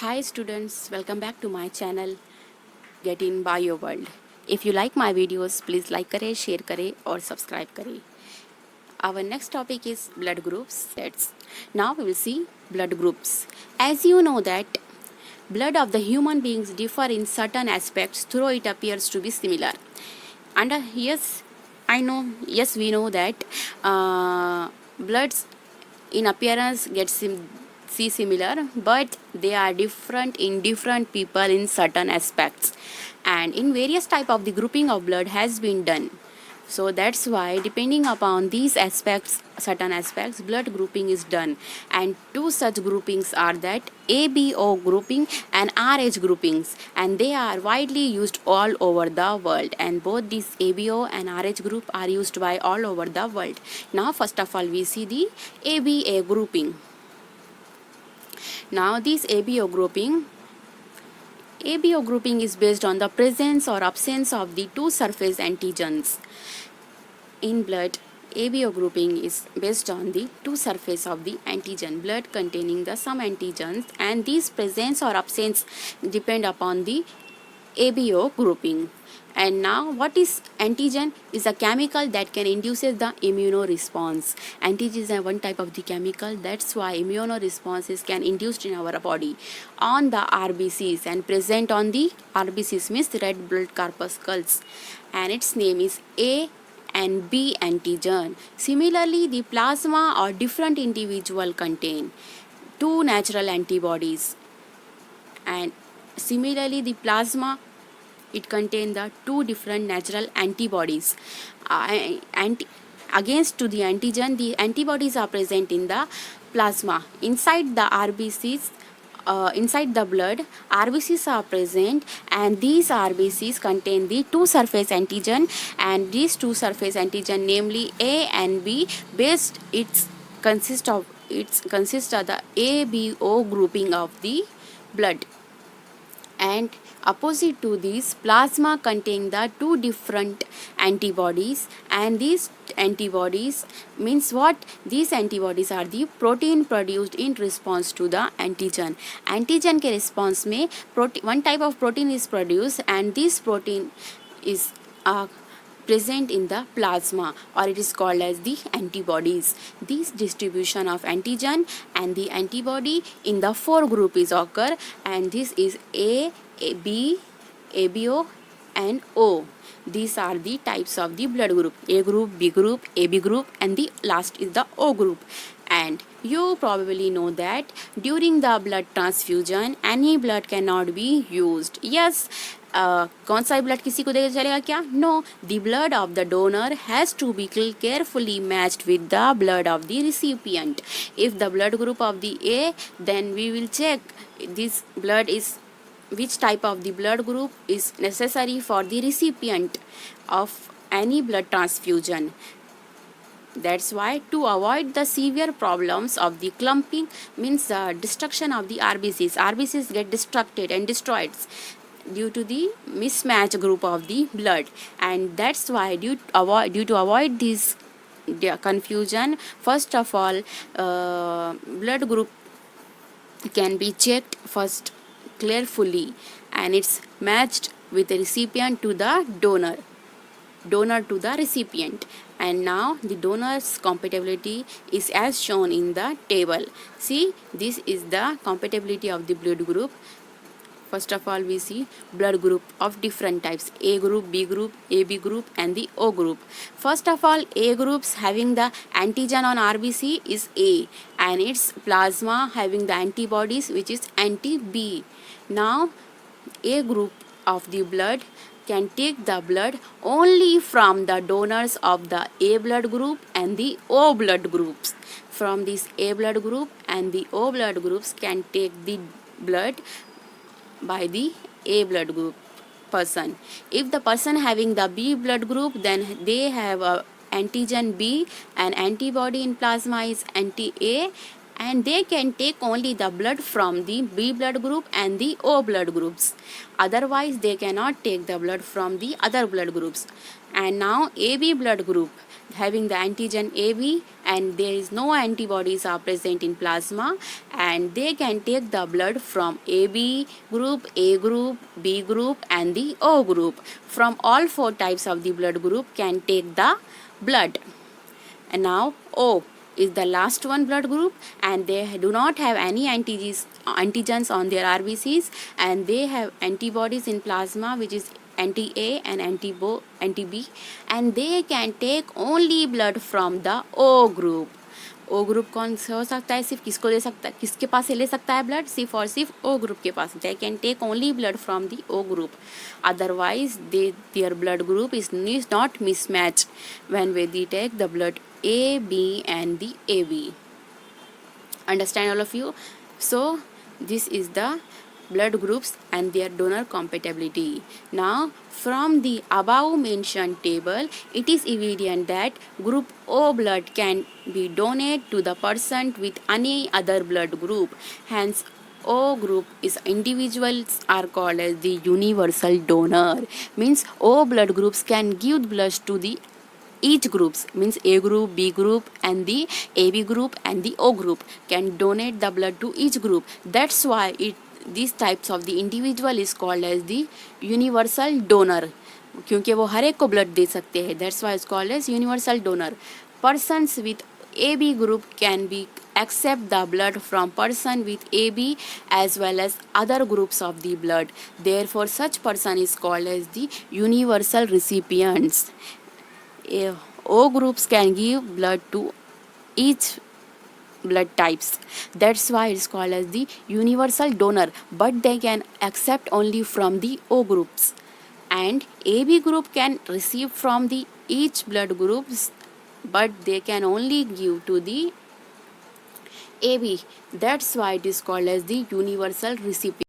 Hi students, welcome back to my channel Get in Bio World. If you like my videos, please like करें, share करें और subscribe करें. Our next topic is blood groups. Now we will see blood groups. As you know that blood of the human beings differ in certain aspects, though it appears to be similar. And yes, we know that bloods in appearance see similar, but they are different in different people in certain aspects, and in various type of the grouping of blood has been done. So that's why depending upon these aspects, certain aspects, blood grouping is done. And two such groupings are that ABO grouping and RH groupings, and they are widely used all over the world, and both these ABO and RH group are used by all over the world. Now first of all we see the ABA grouping. Now this ABO grouping is based on the presence or absence of the two surface antigens. In blood, ABO grouping is based on the two surface of the antigen, blood containing the some antigens, and these presence or absence depend upon the ABO grouping. And now what is antigen? Is a chemical that can induces the immunoresponse. Antigen is one type of the chemical, that's why immunoresponses can induced in our body on the RBCs, and present on the RBCs means red blood corpuscles, and its name is A and B antigen. Similarly, the plasma or different individual contain two natural antibodies, and similarly the plasma it contain the two different natural antibodies against to the antigen. The antibodies are present in the plasma. Inside the RBCs, inside the blood, RBCs are present, and these RBCs contain the two surface antigen, and these two surface antigen, namely A and B, based consists of the ABO grouping of the blood. And opposite to these, plasma contain the two different antibodies, and these antibodies means what? These antibodies are the protein produced in response to the antigen. Antigen के response में one type of protein is produced, and this protein is present in the plasma, or it is called as the antibodies. This distribution of antigen and the antibody in the four group is occur, and this is A, B, ABO and O. These are the types of the blood group: A group, B group, AB group, and the last is the O group. And you probably know that during the blood transfusion any blood cannot be used. Yes, कौन सा blood किसी को देगा चलेगा क्या? No, the blood of the donor has to be carefully matched with the blood of the recipient. If the blood group of the A, then we will check this blood is which type of the blood group is necessary for the recipient of any blood transfusion. That's why to avoid the severe problems of the clumping, means the destruction of the RBCs get destructed and destroyed due to the mismatch group of the blood, and that's why due to avoid this confusion, first of all blood group can be checked first carefully, and it's matched with the recipient to the donor to the recipient. And now the donor's compatibility is as shown in the table. See, this is the compatibility of the blood group. First of all we see blood group of different types: A group, B group, AB group, and the O group. First of all, A groups having the antigen on RBC is A, and its plasma having the antibodies which is anti-B. Now A group of the blood can take the blood only from the donors of the A blood group and the O blood groups. From this A blood group and the O blood groups can take the blood by the A blood group person. If the person having the B blood group, then they have a antigen B, and antibody in plasma is anti-A, and they can take only the blood from the B blood group and the O blood groups. Otherwise they cannot take the blood from the other blood groups. And now AB blood group having the antigen AB and there is no antibodies are present in plasma, and they can take the blood from AB group, A group, B group and the O group. From all four types of the blood group can take the blood. And now O is the last one blood group, and they do not have any antigens on their RBCs, and they have antibodies in plasma which is anti-A and anti-B, and they can take only blood from the O group. O group कौन से हो सकता है, सिर्फ किसको दे सकता है, किसके पास से ले सकता है ब्लड, सिर्फ और सिर्फ ओ ग्रुप के पास. They can take only blood from the O group, otherwise their blood group is not mismatch when we take the blood A, B and the AB. Understand all of you? So this is the blood groups and their donor compatibility. Now from the above mentioned table, it is evident that group O blood can be donated to the person with any other blood group. Hence O group is individuals are called as the universal donor. Means O blood groups can give blood to the each groups, means A group, B group and the AB group and the O group can donate the blood to each group. That's why these types of the individual is called as the universal donor, क्योंकि वो हर एक को blood दे सकते हैं. That's why it's called as universal donor. Persons with AB group can be accept the blood from person with AB as well as other groups of the blood. Therefore such person is called as the universal recipients. O groups can give blood to each blood types. That's why it's called as the universal donor, but they can accept only from the O groups, and AB group can receive from the each blood groups, but they can only give to the AB. That's why it is called as the universal recipient.